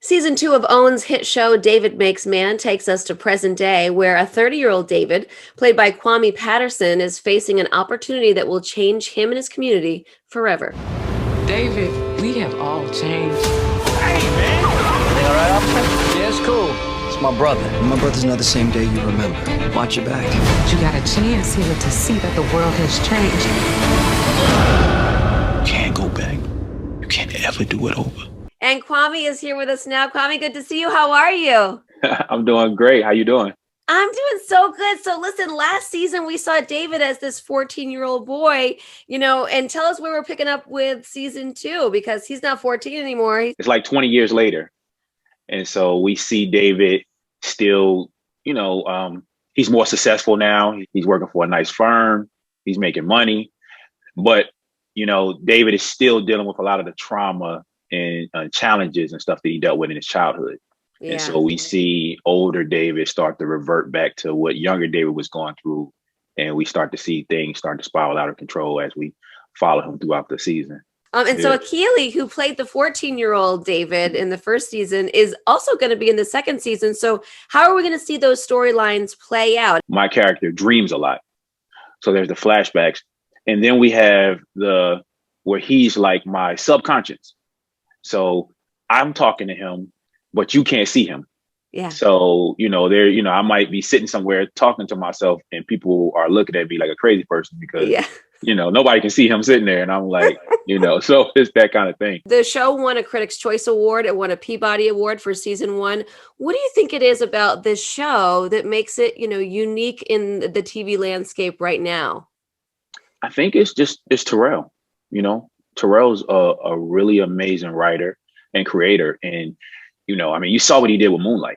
Season 2 of Owen's hit show David Makes Man takes us to present day, where a 30-year-old David, played by Kwame Patterson, is facing an opportunity that will change him and his community forever. David, we have all changed. Hey, man! Everything all right, officer? Yeah, it's cool. It's my brother. And my brother's not the same day you remember. Watch your back. You got a chance here to see that the world has changed. You can't go back. You can't ever do it over. And Kwame is here with us now. Kwame, good to see you. How are you? I'm doing great. How you doing? I'm doing so good. So listen, last season we saw David as this 14-year-old boy, and tell us where we're picking up with season 2, because he's not 14 anymore. It's like 20 years later. And so we see David still, he's more successful now. He's working for a nice firm. He's making money. But, David is still dealing with a lot of the trauma and challenges and stuff that he dealt with in his childhood. Yeah. And so we see older David start to revert back to what younger David was going through. And we start to see things start to spiral out of control as we follow him throughout the season. So Akili, who played the 14-year-old David in the first season, is also going to be in the second season. So how are we going to see those storylines play out? My character dreams a lot. So there's the flashbacks. And then we have where he's like my subconscious. So I'm talking to him, but you can't see him. Yeah. So, I might be sitting somewhere talking to myself and people are looking at me like a crazy person because, nobody can see him sitting there. And I'm like, so it's that kind of thing. The show won a Critics' Choice Award. It won a Peabody Award for season 1. What do you think it is about this show that makes it, unique in the TV landscape right now? I think it's Terrell. Terrell's a really amazing writer and creator. And, you saw what he did with Moonlight,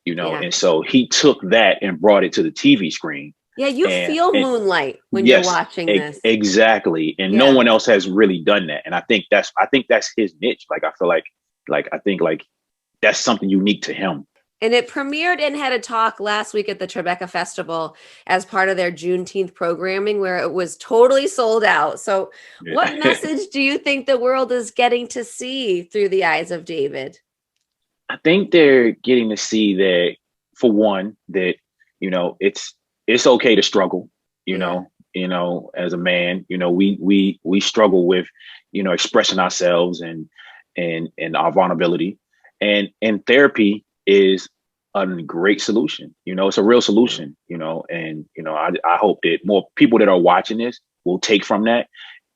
and so he took that and brought it to the TV screen. Yeah, you feel Moonlight when you're watching this. Exactly. And no one else has really done that. And I think that's his niche. Like, I feel like that's something unique to him. And it premiered and had a talk last week at the Tribeca Festival as part of their Juneteenth programming, where it was totally sold out. So what message do you think the world is getting to see through the eyes of David? I think they're getting to see that, for one, that, it's okay to struggle, as a man, we struggle with, expressing ourselves and our vulnerability, and therapy is a great solution. It's a real solution, I hope that more people that are watching this will take from that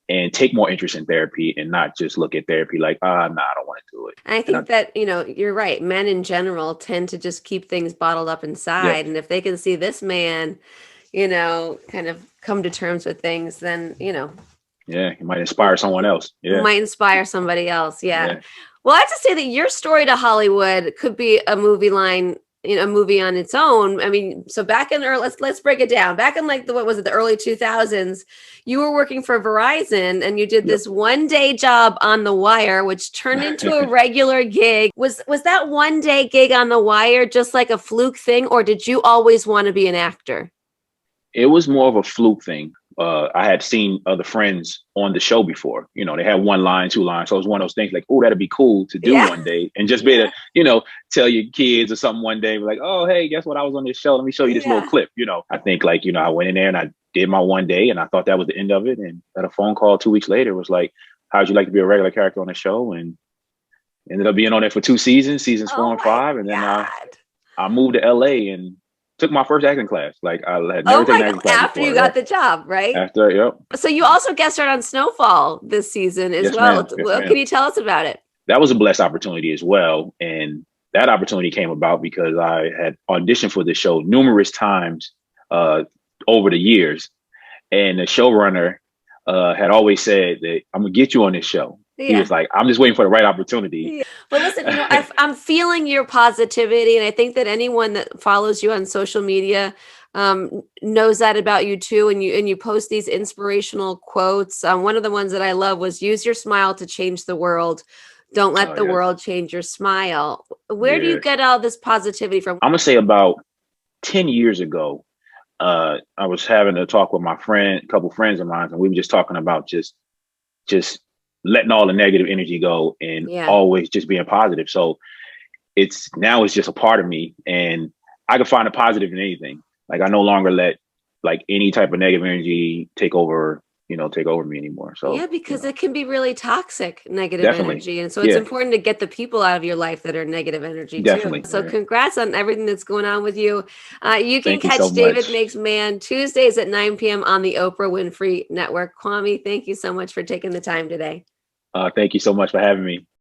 and take more interest in therapy and not just look at therapy like, nah, I don't want to do it. I think that, you're right. Men in general tend to just keep things bottled up inside. Yeah. And if they can see this man, kind of come to terms with things, then, Yeah, it might inspire someone else. Yeah. Might inspire somebody else. Yeah. Well, I have to say that your story to Hollywood could be a movie line, a movie on its own. I mean, so back in let's break it down. Back in the early 2000s, you were working for Verizon and you did this one-day job on The Wire, which turned into a regular gig. Was that one-day gig on The Wire just like a fluke thing, or did you always want to be an actor? It was more of a fluke thing. I had seen other friends on the show before. They had 1 line, 2 lines. So it was one of those things like, oh, that'd be cool to do one day, and just be able to, tell your kids or something one day, like, oh, hey, guess what? I was on this show. Let me show you this little clip. I think I went in there and I did my one day and I thought that was the end of it. And got a phone call 2 weeks later. It was like, how'd you like to be a regular character on the show? And ended up being on there for 2 seasons 4 and 5. And then I moved to LA and took my first acting class. Like, I had never taken acting class after before, you got the job, right? After, yep. So you also guest starred on Snowfall this season as well. Can you tell us about it? That was a blessed opportunity as well. And that opportunity came about because I had auditioned for the show numerous times over the years. And the showrunner had always said that, I'm going to get you on this show. Yeah. He was like, I'm just waiting for the right opportunity. Yeah. But listen, I'm feeling your positivity. And I think that anyone that follows you on social media knows that about you too. And you post these inspirational quotes. One of the ones that I love was, use your smile to change the world. Don't let the world change your smile. Where do you get all this positivity from? I'm going to say about 10 years ago, I was having a talk with my friend, a couple friends of mine, and we were just talking about just letting all the negative energy go and always just being positive. So it's just a part of me, and I can find a positive in anything. Like I no longer let like any type of negative energy take over me anymore. So yeah, because it can be really toxic, negative definitely. energy. And so it's Yeah, important to get the people out of your life that are negative energy too. definitely. So Yeah. congrats on everything that's going on with you. You can Thank you so catch David much. Makes Man Tuesdays at 9 p.m. on the Oprah Winfrey Network. Kwame, thank you so much for taking the time today. Thank you so much for having me.